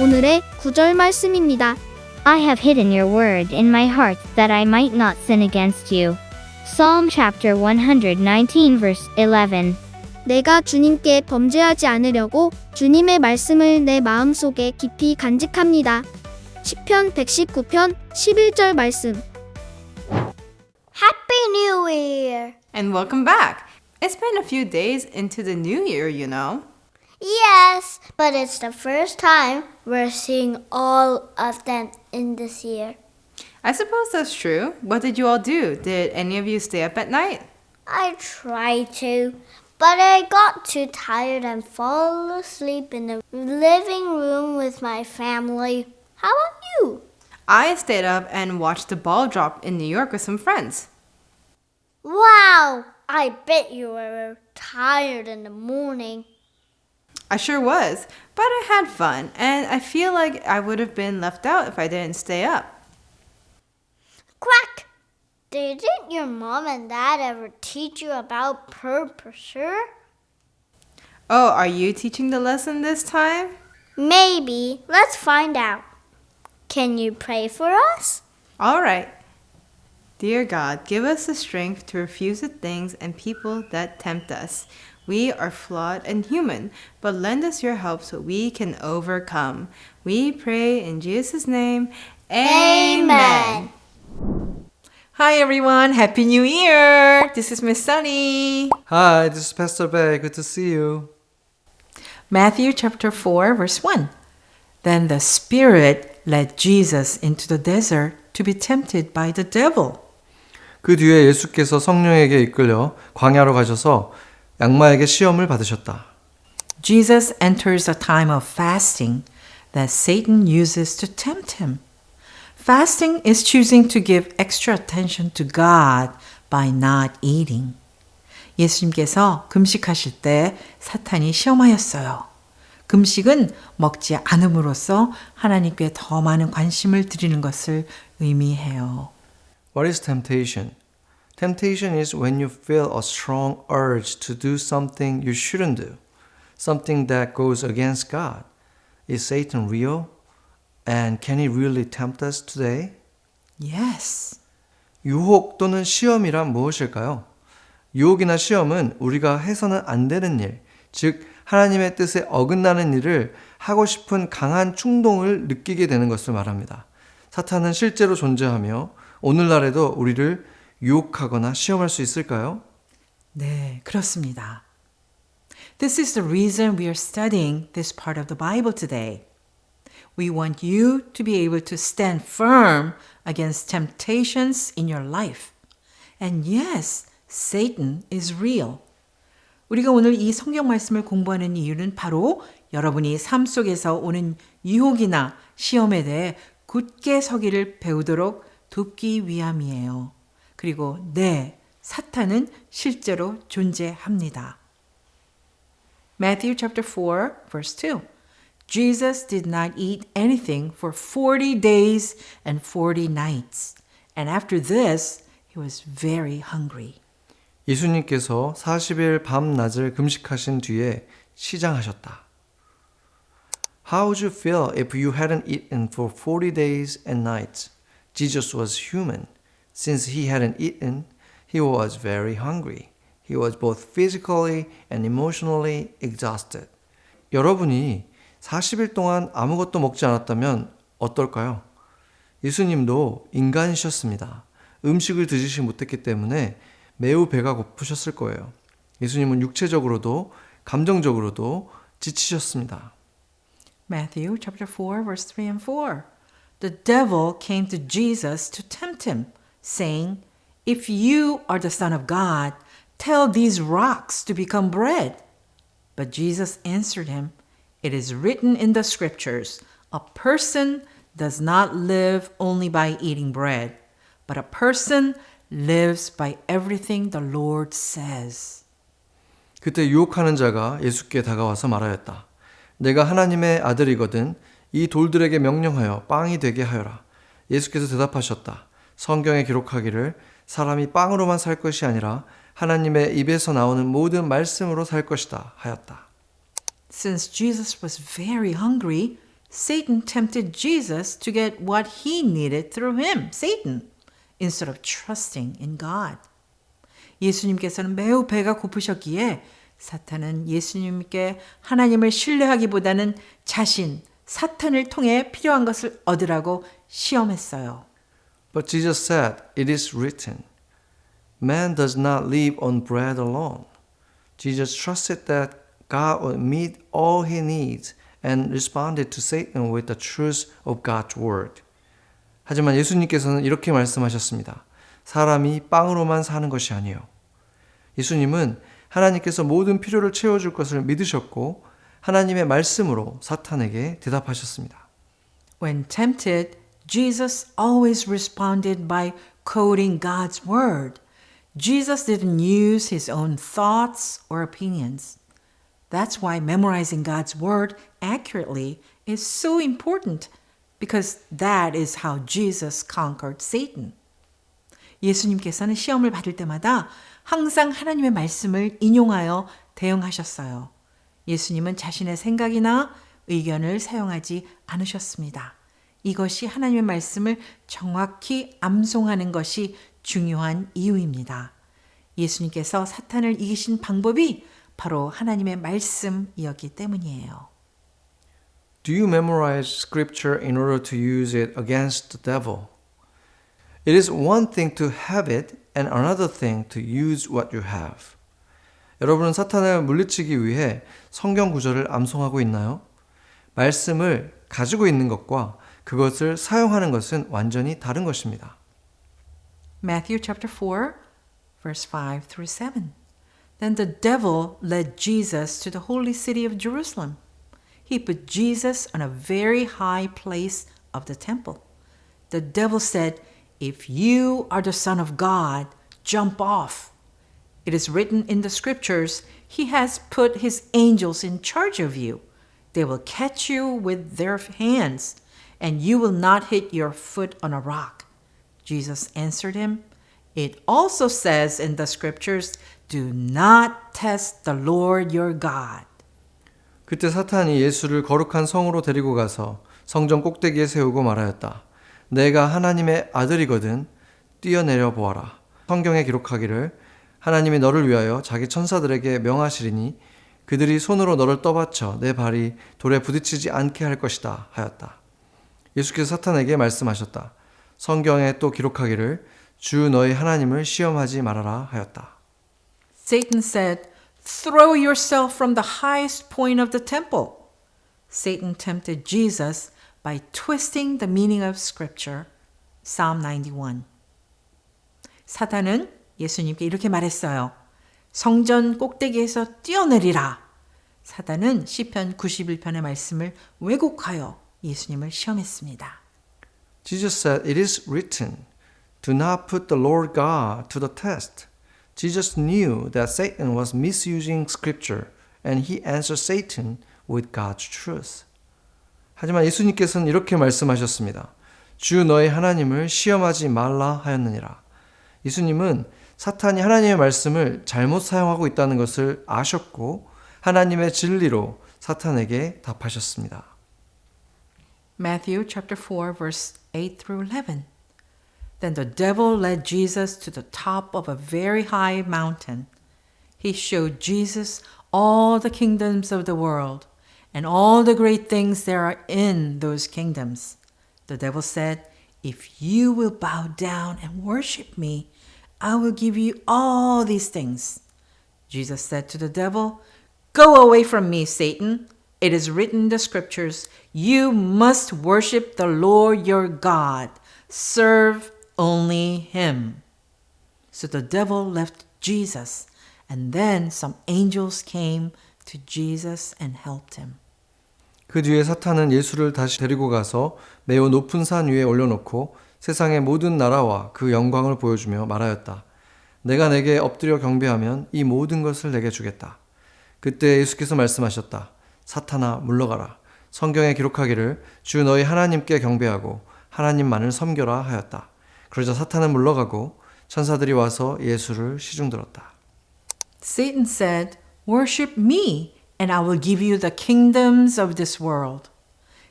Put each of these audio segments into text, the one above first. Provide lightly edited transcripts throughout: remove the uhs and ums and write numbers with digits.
오늘의 구절 말씀입니다. I have hidden your word in my heart that I might not sin against you. Psalm chapter 119 verse 11. 내가 주님께 범죄하지 않으려고 주님의 말씀을 내 마음속에 깊이 간직합니다. 시편 119편 11절 말씀. Happy New Year! And welcome back. It's been a few days into the new year, you know. Yes, but it's the first time we're seeing all of them in this year. I suppose that's true. What did you all do? Did any of you stay up at night? I tried to, but I got too tired and fell asleep in the living room with my family. How about you? I stayed up and watched the ball drop in New York with some friends. Wow, I bet you were tired in the morning. I sure was, but I had fun, and I feel like I would have been left out if I didn't stay up. Quack! Didn't your mom and dad ever teach you about purpose? Oh, are you teaching the lesson this time? Maybe. Let's find out. Can you pray for us? All right. Dear God, give us the strength to refuse the things and people that tempt us. We are flawed and human, but lend us your help so we can overcome. We pray in Jesus' name. Amen. Hi everyone, Happy New Year! This is Miss Sunny. Hi, this is Pastor Bay. Good to see you. Matthew chapter 4 verse 1. Then the Spirit led Jesus into the desert to be tempted by the devil. 그 뒤에 예수께서 성령에게 이끌려 광야로 가셔서 악마에게 시험을 받으셨다. Jesus enters a time of fasting that Satan uses to tempt him. Fasting is choosing to give extra attention to God by not eating. 예수님께서 금식하실 때 사탄이 시험하였어요. 금식은 먹지 않음으로써 하나님께 더 많은 관심을 드리는 것을 의미해요. What is temptation? Temptation is when you feel a strong urge to do something you shouldn't do, something that goes against God. Is Satan real? And can he really tempt us today? Yes. 유혹 또는 시험이란 무엇일까요? 유혹이나 시험은 우리가 해서는 안 되는 일, 즉 하나님의 뜻에 어긋나는 일을 하고 싶은 강한 충동을 느끼게 되는 것을 말합니다. 사탄은 실제로 존재하며 오늘날에도 우리를 유혹하거나 시험할 수 있을까요? 네, 그렇습니다. This is the reason we are studying this part of the Bible today. We want you to be able to stand firm against temptations in your life. And yes, Satan is real. 우리가 오늘 이 성경 말씀을 공부하는 이유는 바로 여러분이 삶 속에서 오는 유혹이나 시험에 대해 굳게 서기를 배우도록 돕기 위함이에요. 그리고 네, 사탄은 실제로 존재합니다. Matthew chapter 4 verse 2. Jesus did not eat anything for 40 days and 40 nights. And after this, he was very hungry. 예수님께서 40일 밤낮을 금식하신 뒤에 시장하셨다. How would you feel if you hadn't eaten for 40 days and nights? Jesus was human. Since he hadn't eaten, he was very hungry. He was both physically and emotionally exhausted. 여러분이 40일 동안 아무것도 먹지 않았다면 어떨까요? 예수님도 인간이셨습니다. 음식을 드시지 못했기 때문에 매우 배가 고프셨을 거예요. 예수님은 육체적으로도 감정적으로도 지치셨습니다. Matthew chapter 4 verse 3 and 4. The devil came to Jesus to tempt him, saying, If you are the Son of God, tell these rocks to become bread. But Jesus answered him, It is written in the scriptures, a person does not live only by eating bread, but a person lives by everything the Lord says. 그때 유혹하는 자가 예수께 다가와서 말하였다. 내가 하나님의 아들이거든 이 돌들에게 명령하여 빵이 되게 하여라. 예수께서 대답하셨다. 성경에 기록하기를 사람이 빵으로만 살 것이 아니라 하나님의 입에서 나오는 모든 말씀으로 살 것이다 하였다. Since Jesus was very hungry, Satan tempted Jesus to get what he needed through him, Satan, instead of trusting in God. 예수님께서는 매우 배가 고프셨기에 사탄은 예수님께 하나님을 신뢰하기보다는 자신, 사탄을 통해 필요한 것을 얻으라고 시험했어요. But Jesus said, "It is written, man does not live on bread alone." Jesus trusted that God would meet all he needs and responded to Satan with the truth of God's word. 하지만 예수님께서는 이렇게 말씀하셨습니다. 사람이 빵으로만 사는 것이 아니에요. 예수님은 하나님께서 모든 필요를 채워줄 것을 믿으셨고 하나님의 말씀으로 사탄에게 대답하셨습니다. When tempted, Jesus always responded by quoting God's word. Jesus didn't use his own thoughts or opinions. That's why memorizing God's word accurately is so important, because that is how Jesus conquered Satan. 예수님께서는 시험을 받을 때마다 항상 하나님의 말씀을 인용하여 대응하셨어요. 예수님은 자신의 생각이나 의견을 사용하지 않으셨습니다. 이것이 하나님의 말씀을 정확히 암송하는 것이 중요한 이유입니다. 예수님께서 사탄을 이기신 방법이 바로 하나님의 말씀이었기 때문이에요. Do you memorize scripture in order to use it against the devil? It is one thing to have it and another thing to use what you have. 여러분은 사탄을 물리치기 위해 성경 구절을 암송하고 있나요? 말씀을 가지고 있는 것과 그것을 사용하는 것은 완전히 다른 것입니다. Matthew chapter 4, verse 5 through 7. Then the devil led Jesus to the holy city of Jerusalem. He put Jesus on a very high place of the temple. The devil said, "If you are the Son of God, jump off. It is written in the scriptures, He has put His angels in charge of you. They will catch you with their hands, and you will not hit your foot on a rock." Jesus answered him, "It also says in the scriptures, do not test the Lord your God." 그때 사탄이 예수를 거룩한 성으로 데리고 가서 성전 꼭대기에 세우고 말하였다. 내가 하나님의 아들이거든 뛰어내려 보아라. 성경에 기록하기를 하나님이 너를 위하여 자기 천사들에게 명하시리니 그들이 손으로 너를 떠받쳐 내 발이 돌에 부딪히지 않게 할 것이다 하였다. 예수께서 사탄에게 말씀하셨다. 성경에 또 기록하기를 주 너희 하나님을 시험하지 말아라 하였다. Satan said, "Throw yourself from the highest point of the temple." Satan tempted Jesus by twisting the meaning of scripture. Psalm 91. 사탄은 예수님께 이렇게 말했어요. 성전 꼭대기에서 뛰어내리라. 사탄은 시편 91편의 말씀을 왜곡하여 예수님을 시험했습니다. Jesus said, "It is written, do not put the Lord God to the test." Jesus knew that Satan was misusing scripture and he answered Satan with God's truth. 하지만 예수님께서는 이렇게 말씀하셨습니다. 주 너희 하나님을 시험하지 말라 하였느니라. 예수님은 사탄이 하나님의 말씀을 잘못 사용하고 있다는 것을 아셨고 하나님의 진리로 사탄에게 답하셨습니다. Matthew chapter 4 verse 8 through 11. Then the devil led Jesus to the top of a very high mountain. He showed Jesus all the kingdoms of the world and all the great things there are in those kingdoms. The devil said, "If you will bow down and worship me, I will give you all these things." Jesus said to the devil, "Go away from me, Satan. It is written in the scriptures, you must worship the Lord your God. Serve only him." So the devil left Jesus, and then some angels came to Jesus and helped him. 그 뒤에 사탄은 예수를 다시 데리고 가서 매우 높은 산 위에 올려놓고 세상의 모든 나라와 그 영광을 보여주며 말하였다. 내가 내게 엎드려 경배하면 이 모든 것을 내게 주겠다. 그때 예수께서 말씀하셨다. 사탄아 물러가라. 성경에 기록하기를 주 너희 하나님께 경배하고 하나님만을 섬겨라 하였다. 그러자 사탄은 물러가고 천사들이 와서 예수를 시중들었다. Satan said, "Worship me, and I will give you the kingdoms of this world."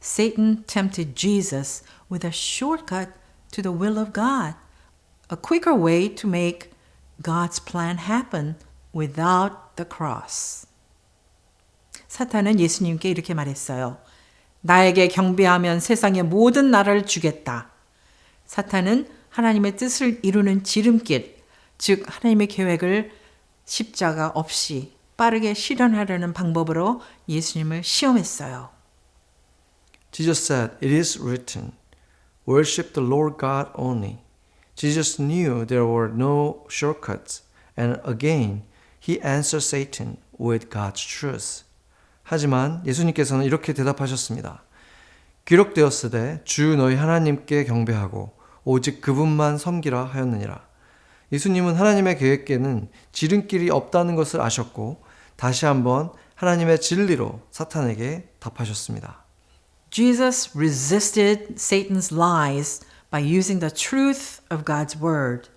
Satan tempted Jesus with a shortcut to the will of God, a quicker way to make God's plan happen without the cross. 사탄은 예수님께 이렇게 말했어요. 나에게 경배하면 세상의 모든 나라를 주겠다. 사탄은 하나님의 뜻을 이루는 지름길, 즉 하나님의 계획을 십자가 없이 빠르게 실현하려는 방법으로 예수님을 시험했어요. Jesus said, "It is written, worship the Lord God only." Jesus knew there were no shortcuts, and again, he answered Satan with God's truth. 하지만 예수님께서는 이렇게 대답하셨습니다. 기록되었으되 주 너희 하나님께 경배하고 오직 그분만 섬기라 하였느니라. 예수님은 하나님의 계획에는 지름길이 없다는 것을 아셨고 다시 한번 하나님의 진리로 사탄에게 답하셨습니다. Jesus resisted Satan's lies by using the truth of God's word.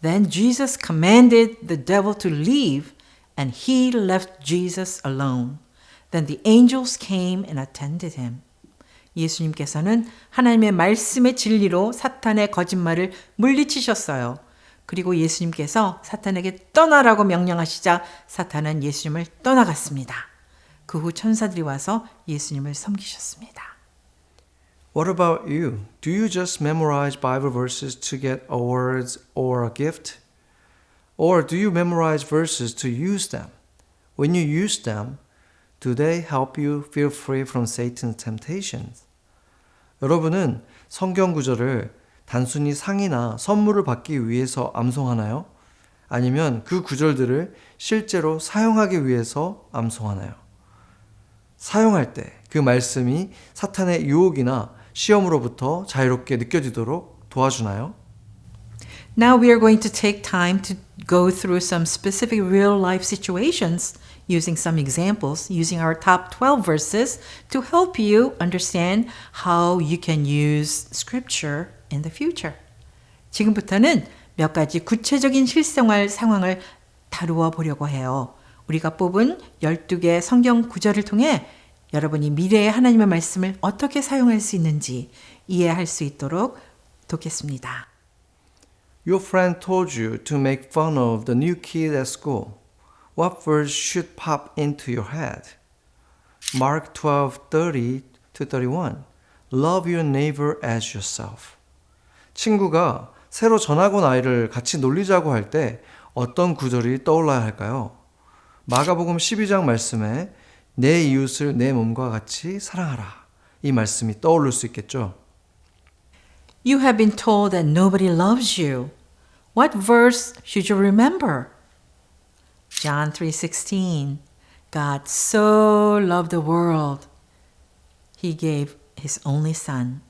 Then Jesus commanded the devil to leave, and he left Jesus alone. Then the angels came and attended him. 예수님께서는 하나님의 말씀의 진리로 사탄의 거짓말을 물리치셨어요. 그리고 예수님께서 사탄에게 떠나라고 명령하시자 사탄은 예수님을 떠나갔습니다. 그 후 천사들이 와서 예수님을 섬기셨습니다. What about you? Do you just memorize Bible verses to get awards or a gift? Or do you memorize verses to use them? When you use them, do they help you feel free from Satan's temptations? 여러분은 성경 구절을 단순히 상이나 선물을 받기 위해서 암송하나요? 아니면 그 구절들을 실제로 사용하기 위해서 암송하나요? 사용할 때 그 말씀이 사탄의 유혹이나 시험으로부터 자유롭게 느껴지도록 도와주나요? Now we are going to take time to go through some specific real life situations using some examples, using our top 12 verses to help you understand how you can use scripture in the future. 지금부터는 몇 가지 구체적인 실생활 상황을 다루어 보려고 해요. 우리가 뽑은 12개 성경 구절을 통해 여러분이 미래의 하나님의 말씀을 어떻게 사용할 수 있는지 이해할 수 있도록 돕겠습니다. Your friend told you to make fun of the new kid at school. What verse should pop into your head? Mark 12:30 to 31. Love your neighbor as yourself. 친구가 새로 전학 온 아이를 같이 놀리자고 할 때 어떤 구절이 떠올라야 할까요? 마가복음 12장 말씀에 내 이웃을 내 몸과 같이 사랑하라. 이 말씀이 떠오를 수 있겠죠. You have been told that nobody loves you. What verse should you remember? John 3:16. God so loved the world. He gave his only son.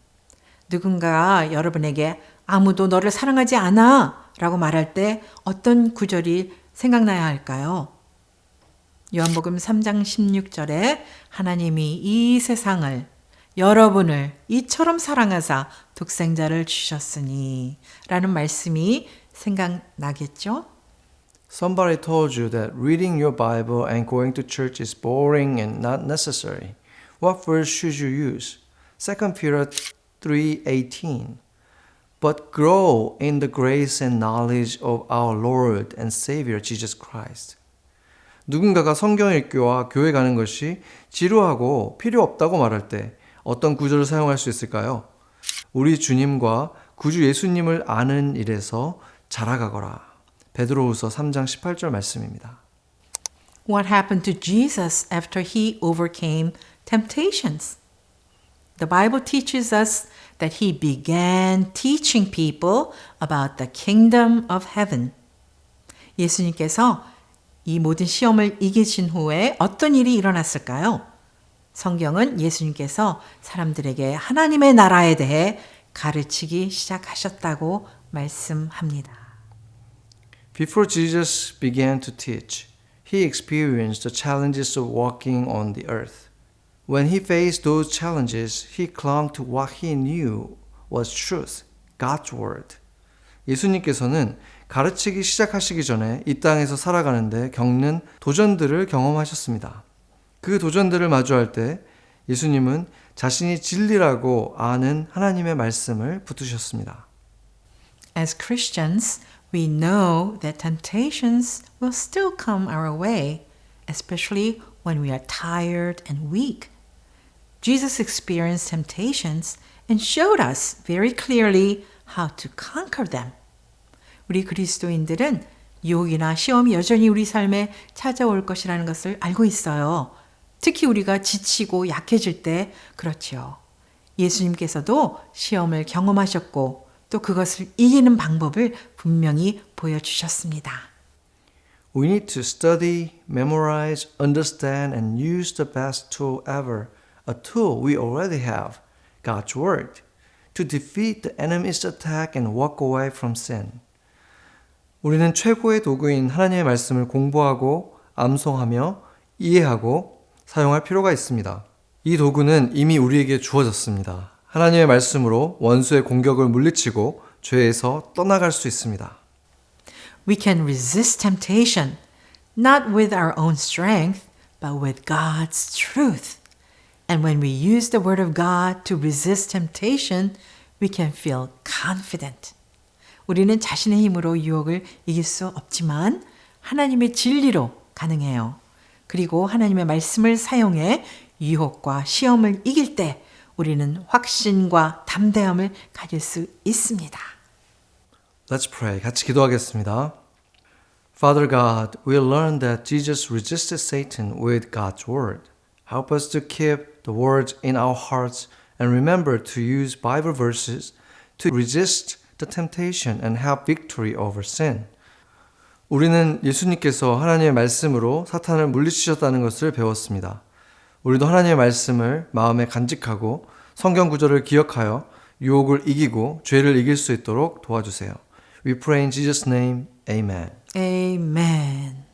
누군가 여러분에게 아무도 너를 사랑하지 않아 라고 말할 때 어떤 구절이 생각나야 할까요? 요한복음 3장 16절에 하나님이 이 세상을 여러분을 이처럼 사랑하사 독생자를 주셨으니 라는 말씀이 생각나겠죠? Somebody told you that reading your Bible and going to church is boring and not necessary. What verse should you use? 2 Peter 3:18. But grow in the grace and knowledge of our Lord and Savior Jesus Christ. 누군가가 성경 읽기와 교회 가는 것이 지루하고 필요 없다고 말할 때 어떤 구절을 사용할 수 있을까요? 우리 주님과 구주 예수님을 아는 일에서 자라가거라. 베드로후서 3장 18절 말씀입니다. What happened to Jesus after he overcame temptations? The Bible teaches us that he began teaching people about the kingdom of heaven. 예수님께서 이 모든 시험을 이기신 후에 어떤 일이 일어났을까요? 성경은 예수님께서 사람들에게 하나님의 나라에 대해 가르치기 시작하셨다고 말씀합니다. Before Jesus began to teach, he experienced the challenges of walking on the earth. When he faced those challenges, he clung to what he knew was truth, God's word. 예수님께서는 가르치기 시작하시기 전에 이 땅에서 살아가는데 겪는 도전들을 경험하셨습니다. 그 도전들을 마주할 때 예수님은 자신이 진리라고 아는 하나님의 말씀을 붙으셨습니다. As Christians, we know that temptations will still come our way, especially when we are tired and weak. Jesus experienced temptations and showed us very clearly how to conquer them. 우리 그리스도인들은 유혹이나 시험이 여전히 우리 삶에 찾아올 것이라는 것을 알고 있어요. 특히 우리가 지치고 약해질 때 그렇지요. 예수님께서도 시험을 경험하셨고 또 그것을 이기는 방법을 분명히 보여주셨습니다. We need to study, memorize, understand, and use the best tool ever, a tool we already have, God's Word, to defeat the enemy's attack and walk away from sin. 우리는 최고의 도구인 하나님의 말씀을 공부하고 암송하며 이해하고 사용할 필요가 있습니다. 이 도구는 이미 우리에게 주어졌습니다. 하나님의 말씀으로 원수의 공격을 물리치고 죄에서 떠나갈 수 있습니다. We can resist temptation, not with our own strength, but with God's truth. And when we use the Word of God to resist temptation, we can feel confident. 우리는 자신의 힘으로 유혹을 이길 수 없지만 하나님의 진리로 가능해요. 그리고 하나님의 말씀을 사용해 유혹과 시험을 이길 때 우리는 확신과 담대함을 가질 수 있습니다. Let's pray. 같이 기도하겠습니다. Father God, we learn that Jesus resisted Satan with God's word. Help us to keep the words in our hearts and remember to use Bible verses to resist the temptation and have victory over sin. 우리는 예수님께서 하나님의 말씀으로 사탄을 물리치셨다는 것을 배웠습니다. 우리도 하나님의 말씀을 마음에 간직하고 성경 구절을 기억하여 유혹을 이기고 죄를 이길 수 있도록 도와주세요. We pray in Jesus' name. Amen. Amen.